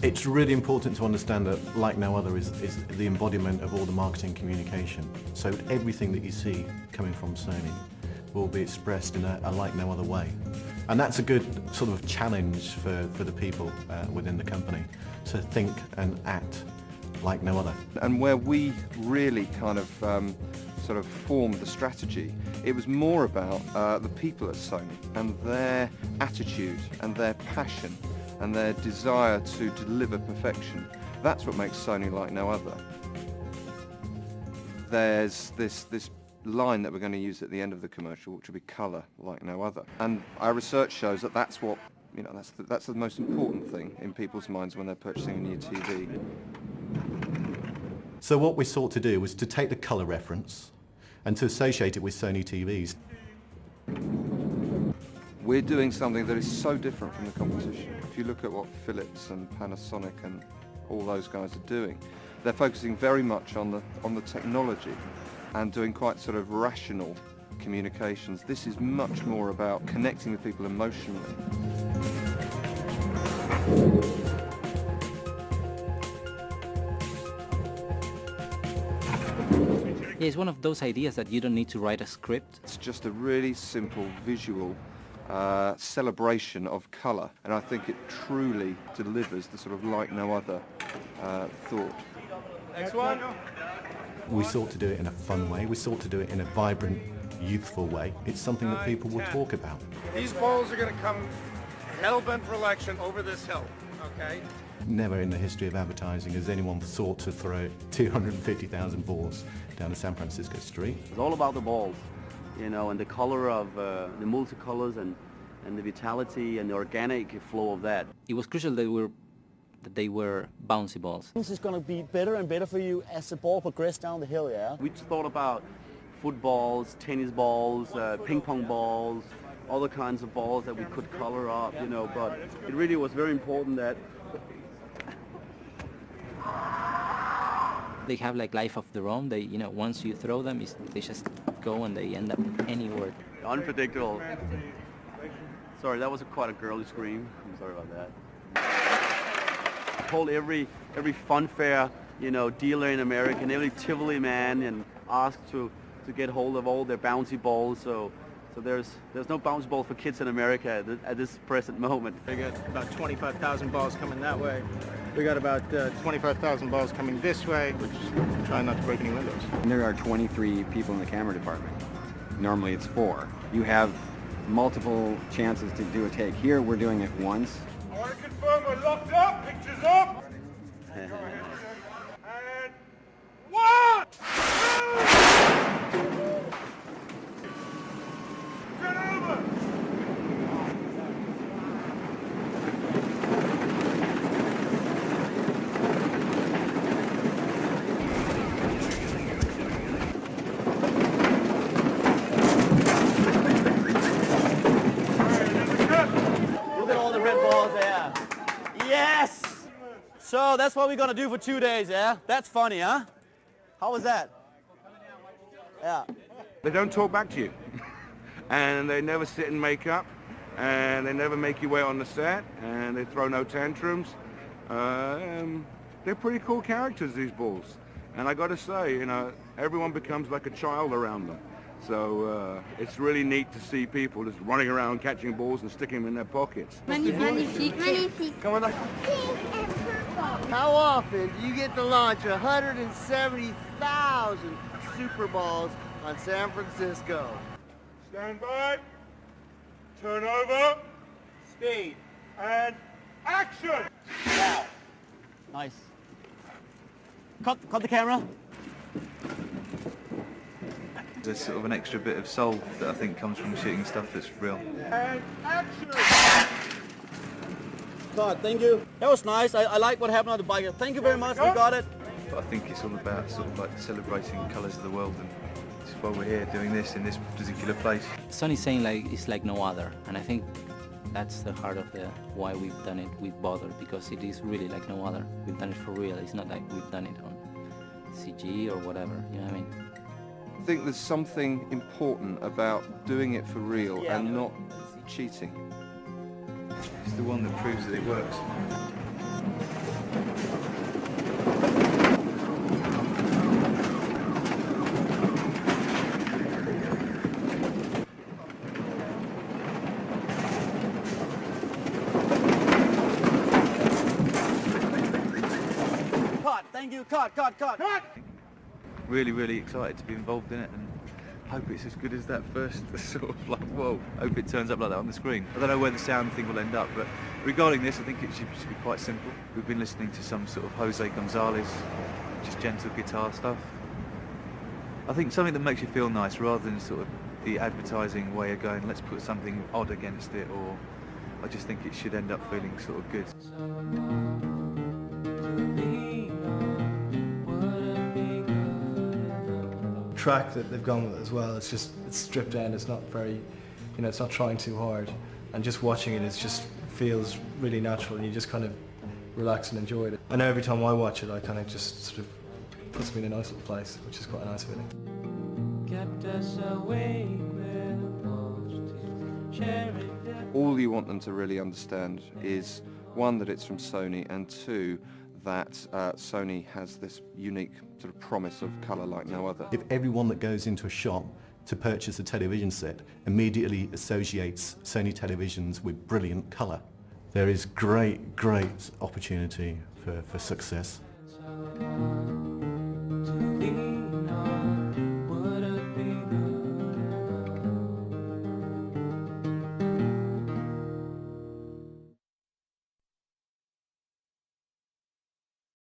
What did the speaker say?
It's really important to understand that Like No Other is the embodiment of all the marketing communication. So everything that you see coming from Sony will be expressed in a like no other way. And that's a good sort of challenge for the people within the company to think and act like no other. And where we really kind of sort of formed the strategy, it was more about the people at Sony and their attitude and their passion and their desire to deliver perfection. That's what makes Sony like no other. There's this line that we're going to use at the end of the commercial, which will be colour like no other. And our research shows that that's what, you know, that's the most important thing in people's minds when they're purchasing a new TV. So what we sought to do was to take the colour reference and to associate it with Sony TVs. We're doing something that is so different from the competition. If you look at what Philips and Panasonic and all those guys are doing, they're focusing very much on the technology and doing quite sort of rational communications. This is much more about connecting with people emotionally. Yeah, it's one of those ideas that you don't need to write a script. It's just a really simple visual celebration of colour, and I think it truly delivers the sort of like no other thought. Next one. We sought to do it in a fun way, we sought to do it in a vibrant, youthful way. It's something that people will talk about. These balls are going to come hell-bent for election over this hill, okay? Never in the history of advertising has anyone sought to throw 250,000 balls down a San Francisco street. It's all about the balls, you know, and the color of the multicolors and the vitality and the organic flow of that. It was crucial that they were bouncy balls. This is going to be better and better for you as the ball progresses down the hill, yeah? We just thought about footballs, tennis balls, ping pong balls, other kinds of balls that we could color up, you know, but it really was very important that They have like life of their own. They, you know, once you throw them, they just go and they end up anywhere. unpredictable. Sorry, that was quite a girly scream. I'm sorry about that. Called every fun fair, you know, dealer in America, and every Tivoli man, and asked to get hold of all their bouncy balls. So there's no bouncy ball for kids in America at this present moment. We got about 25,000 balls coming that way. We got about 25,000 balls coming this way, which is trying not to break any windows. There are 23 people in the camera department. Normally it's 4. You have multiple chances to do a take. Here we're doing it once. I want to confirm we're locked up, pictures up. And 1, 2, turn over. Look at all the red balls there. Yes! So that's what we're going to do for 2 days, yeah? That's funny, huh? How was that? Yeah. They don't talk back to you. And they never sit in makeup, and they never make you wait on the set, and they throw no tantrums. They're pretty cool characters, these balls. And I got to say, you know, everyone becomes like a child around them. So it's really neat to see people just running around catching balls and sticking them in their pockets. Magnifique. Magnifique. Come on, Pink and purple. How often do you get to launch 170,000 Super Balls on San Francisco? Stand by. Turn over. Speed. And action. Wow. Nice. Cut the camera. There's sort of an extra bit of soul that I think comes from shooting stuff that's real. And action. God, thank you. That was nice. I like what happened on the bike. Thank you very much. We got it. But I think it's all about sort of like celebrating colours of the world, and that's why we're here doing this in this particular place. Sony's saying like it's like no other, and I think that's the heart of why we've done it with Bother, because it is really like no other. We've done it for real. It's not like we've done it on CG or whatever. You know what I mean? I think there's something important about doing it for real and not cheating. It's the one that proves that it works. Thank you. Cut. Really, really excited to be involved in it, and hope it's as good as that first sort of like, whoa, hope it turns up like that on the screen. I don't know where the sound thing will end up, but regarding this, I think it should be quite simple. We've been listening to some sort of Jose Gonzalez, just gentle guitar stuff. I think something that makes you feel nice rather than sort of the advertising way of going, let's put something odd against it, or I just think it should end up feeling sort of good. Track that they've gone with as well, it's stripped down, it's not very, it's not trying too hard, and just watching it just feels really natural, and you just kind of relax and enjoy it. I know every time I watch it I kind of just sort of puts me in a nice little place, which is quite a nice feeling. All you want them to really understand is, one, that it's from Sony, and two, that Sony has this unique sort of promise of colour like no other. If everyone that goes into a shop to purchase a television set immediately associates Sony televisions with brilliant colour, there is great opportunity for success.